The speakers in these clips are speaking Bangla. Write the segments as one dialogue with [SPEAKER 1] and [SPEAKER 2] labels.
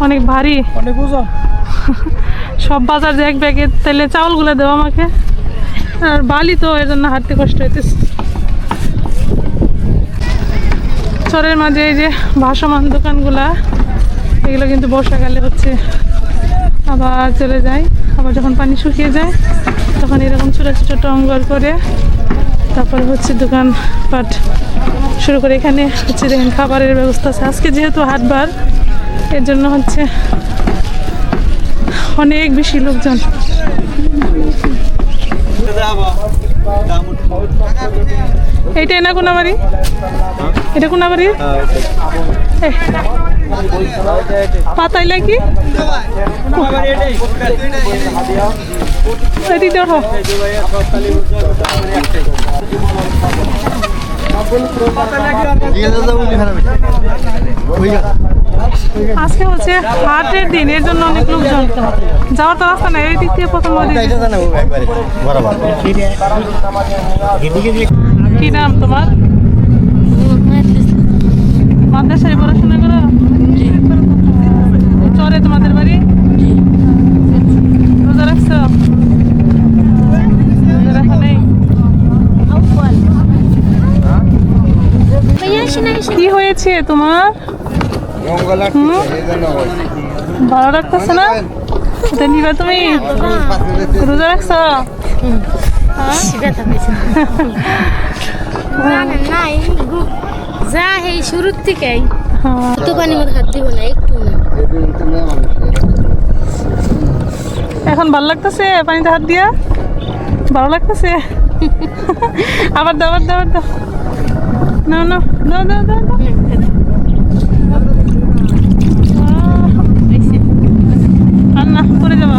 [SPEAKER 1] অনেক ভারী,
[SPEAKER 2] অনেক ওজন।
[SPEAKER 1] সব বাজার যে এক ব্যাগে, তাহলে চাউলগুলো দেবো আমাকে। আর বালি তো এর জন্য হাঁটতে কষ্ট হইতেছে। চরের মাঝে এই যে ভাসমান দোকানগুলা, এগুলো কিন্তু বর্ষাকালে হচ্ছে আবার চলে যায়। আবার যখন পানি শুকিয়ে যায় তখন এরকম ছোটো ছোটো টঙ্গর করে তারপরে হচ্ছে দোকানপাট শুরু করে। এখানে হচ্ছে দেখেন খাবারের ব্যবস্থা আছে। আজকে যেহেতু হাটবার, এর জন্য হচ্ছে অনেক বেশি লোকজন। এইটাই না কোনাবাড়ি? এটা কোনাবাড়ি? পাতাইলা কি দেখো। আজকে হচ্ছে হাটের দিন, এর জন্য অনেক লোকজন। যাওয়ার তো রাস্তা নাই, এই দিক থেকে প্রথম। কি নাম তোমার? মাদ্রাসায় পড়াশোনা করো? চরে তোমাদের বাড়ি? রোজা রাখছো? রোজা রাখা নেই? কি হয়েছে তোমার? ভালো লাগতেছে না? এটা নিবা তুমি? রোজা রাখছো?
[SPEAKER 3] যা এই শুরুর থেকেই তো পানি মধ্যে হাত দিব না একটু না।
[SPEAKER 1] এখন ভালো লাগতেছে পানিতে হাত দিয়া? ভালো লাগতেছে? আবার দাও, আবার দাও, আবার দাও। না না, দাও দাও দাও দাও। আর না, পরে যাবো।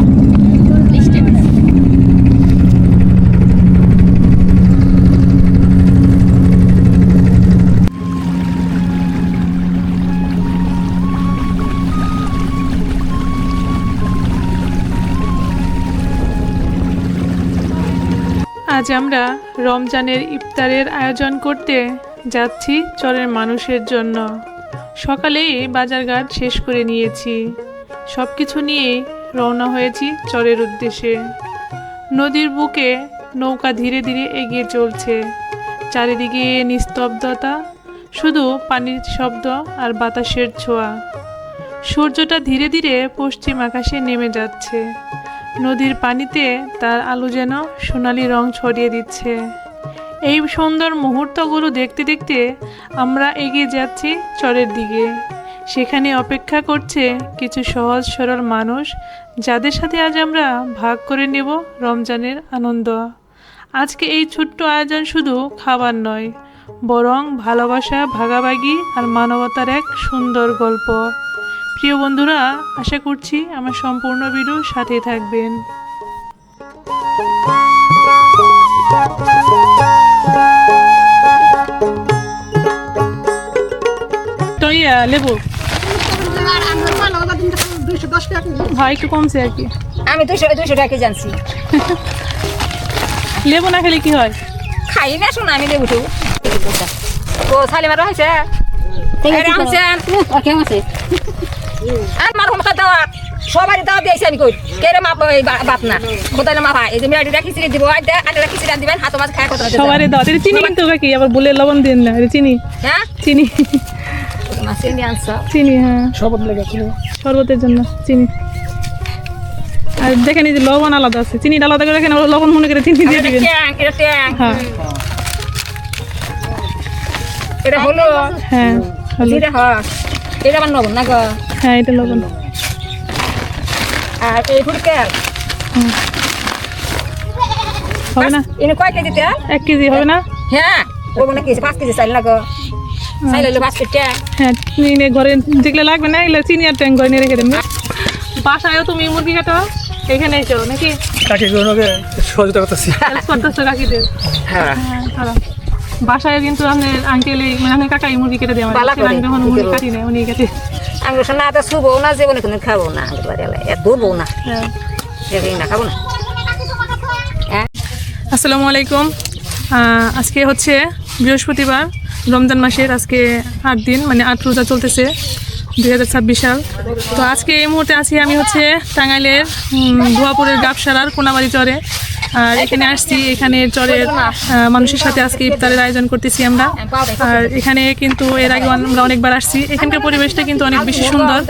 [SPEAKER 1] আজ আমরা রমজানের ইফতারের আয়োজন করতে যাচ্ছি চরের মানুষের জন্য। সকালেই বাজারঘাট শেষ করে নিয়েছি, সব কিছু নিয়ে রওনা হয়েছি চরের উদ্দেশ্যে। নদীর বুকে নৌকা ধীরে ধীরে এগিয়ে চলছে। চারিদিকে নিস্তব্ধতা, শুধু পানির শব্দ আর বাতাসের ছোঁয়া। সূর্যটা ধীরে ধীরে পশ্চিম আকাশে নেমে যাচ্ছে। নদীর পানিতে তার আলো যেন সোনালি রং ছড়িয়ে দিচ্ছে। এই সুন্দর মুহূর্তগুলো দেখতে দেখতে আমরা এগিয়ে যাচ্ছি চরের দিকে। সেখানে অপেক্ষা করছে কিছু সহজ সরল মানুষ, যাদের সাথে আজ আমরা ভাগ করে নেব রমজানের আনন্দ। আজকে এই ছোট্ট আয়োজন শুধু খাবার নয়, বরং ভালোবাসা, ভাগাভাগি আর মানবতার এক সুন্দর গল্প। প্রিয় বন্ধুরা, আশা করছি আমার সম্পূর্ণ ভিডিও সাথে থাকবেন। তো লেবু ভাই একটু কমছে আর কি।
[SPEAKER 4] আমি 200 টাকা জানছি।
[SPEAKER 1] লেবু না খেলে কি হয়?
[SPEAKER 4] খাই না শোনা আমি লেবু তো সালিমার হয়েছে আমার মতো দেওয়া সবারই দাওয়া দিয়েছি আমি কই কেরে মা বাপ না কোথায় মা ভাই এই যে মেয়েটি রাখি চিনি দিব রাখি চিনি দিবেন হাত মাছ খায় কথা
[SPEAKER 1] সবারই দাওয়া। চিনি কিন্তু কি আবার বলে লবণ দিন না? চিনি,
[SPEAKER 4] হ্যাঁ
[SPEAKER 1] চিনি
[SPEAKER 4] চিনি আনছো
[SPEAKER 1] চিনি, হ্যাঁ
[SPEAKER 2] শরবত লেগে
[SPEAKER 1] শরবতের জন্য চিনি। আর দেখেন এই যে লবণ আলাদা আছে, চিনি আলাদা করে দেখেন, লবণ মনে করে চিনি দিয়ে দিবেন। হ্যাঁ
[SPEAKER 4] এটা হলো,
[SPEAKER 1] হ্যাঁ হলো,
[SPEAKER 4] এটা হয় এটা আমার লবণ না গো।
[SPEAKER 1] হ্যাঁ এটা লবণ।
[SPEAKER 4] আর এই ফুটকেল
[SPEAKER 1] হবে না?
[SPEAKER 4] এনে কয় কেজি তেল?
[SPEAKER 1] 1 কেজি হবে না?
[SPEAKER 4] হ্যাঁ ও মানে কি 5 কেজি চাইল না গো। চাইল হলো 5 কেজি।
[SPEAKER 1] হ্যাঁ চিনি ঘরে যেগুলো লাগবে না এগুলো চিনি আর ট্যাং করে নিয়ে রেখে দেবেন। বাসায়ও তুমি মুরগি কাটো, এখানে এসো নাকি?
[SPEAKER 2] কাকি সহযোগিতা করতেছি।
[SPEAKER 1] হেল্প করতেছো কাকিদের?
[SPEAKER 2] হ্যাঁ
[SPEAKER 1] হ্যাঁ বাসায় কিন্তু আপনার আঙ্কেল মানে আপনার কাকাই মুরগি কেটে দেয়। আমি যখন মুরগি কাটি না উনি কেটে।
[SPEAKER 4] আমি না তো শুবো না, জীবনে কোনো খাবো না, ধরবো না, না খাবো না।
[SPEAKER 1] আসসালামু আলাইকুম। আজকে হচ্ছে বৃহস্পতিবার, রমজান মাসের আজকে 8 দিন, মানে 8 রোজা চলতেছে। 2026 সাল। তো আজকে এই মুহূর্তে আছি আমি হচ্ছে টাঙ্গাইলের ভুয়াপুরের গাবসারার কোনাবাড়ি চরে। আর এখানে আসছি, এখানে চরের মানুষের সাথে আজকে ইফতারের আয়োজন করতেছি আমরা। আর এখানে কিন্তু এর আগে আমরা অনেকবার আসছি। এখানকার পরিবেশটা কিন্তু অনেক বেশি সুন্দর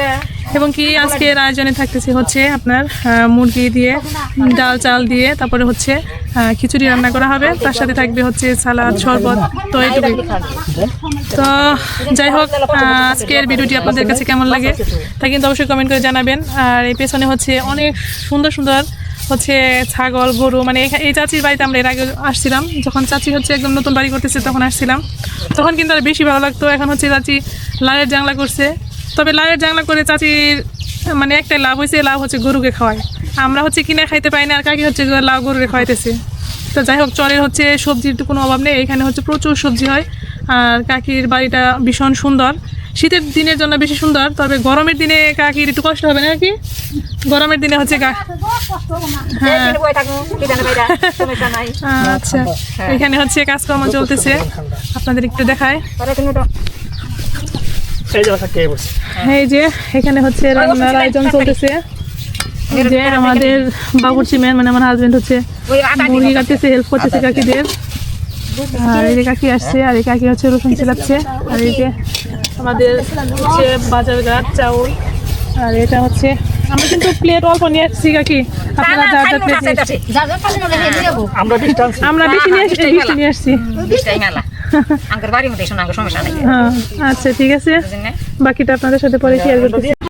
[SPEAKER 1] এবং কি আজকের আয়োজনে থাকতেছে হচ্ছে আপনার মুরগি দিয়ে, ডাল চাল দিয়ে, তারপরে হচ্ছে খিচুড়ি রান্না করা হবে, তার সাথে থাকবে হচ্ছে সালাদ, শরবত। তো এইটুকুই। তো যাই হোক, আজকের ভিডিওটি আপনাদের কাছে কেমন লাগে তা কিন্তু অবশ্যই কমেন্ট করে জানাবেন। আর এই পেছনে হচ্ছে অনেক সুন্দর সুন্দর হচ্ছে ছাগল, গরু, মানে এই চাচির বাড়িতে আমরা এর আগে আসছিলাম, যখন চাচি হচ্ছে একদম নতুন বাড়ি করতেছে তখন আসছিলাম, তখন কিন্তু আর বেশি ভালো লাগতো। এখন হচ্ছে চাচি লাউয়ের জাংলা করছে, তবে লাউয়ের জাংলা করে চাচির মানে একটাই লাভ হয়েছে, লাভ হচ্ছে গরুকে খাওয়ায়। আমরা হচ্ছে কিনে খাইতে পাই না, আর কাকি হচ্ছে লাউ গরুকে খাওয়াইতেছে। তো যাই হোক, চরের হচ্ছে সবজির তো কোনো অভাব নেই, এখানে হচ্ছে প্রচুর সবজি হয়। আর কাকির বাড়িটা ভীষণ সুন্দর, শীতের দিনের জন্য বেশি সুন্দর, তবে গরমের দিনে কাকির একটু কষ্ট হবে নাকি? গরমের দিনে হচ্ছে হ্যাঁ, আচ্ছা, এখানে হচ্ছে কাজকর্ম চলতেছে, আপনাদের একটু দেখায়। এই যে এখানে হচ্ছে রান্নার আয়োজন চলতেছে। এই যে আমাদের বাবুর্চি ম্যান মানে আমার হাজবেন্ড হচ্ছে মুরগি কাটতেছে, হেল্প করতেছে কাকিদের। আর এই যে কাকি আসছে, আর এই কাকি হচ্ছে রসুন ছিলাচ্ছে। আর এই যে আমাদের হচ্ছে বাজারঘাট চাউল। আর এটা হচ্ছে আমরা কিন্তু প্লেট অল্প নিয়ে আসছি কাকি, আপনারা যা যা প্লেট আমরা বেশি নিয়ে আসছি। হ্যাঁ, আচ্ছা ঠিক আছে, বাকিটা আপনাদের সাথে পরে শেয়ার করতেছি।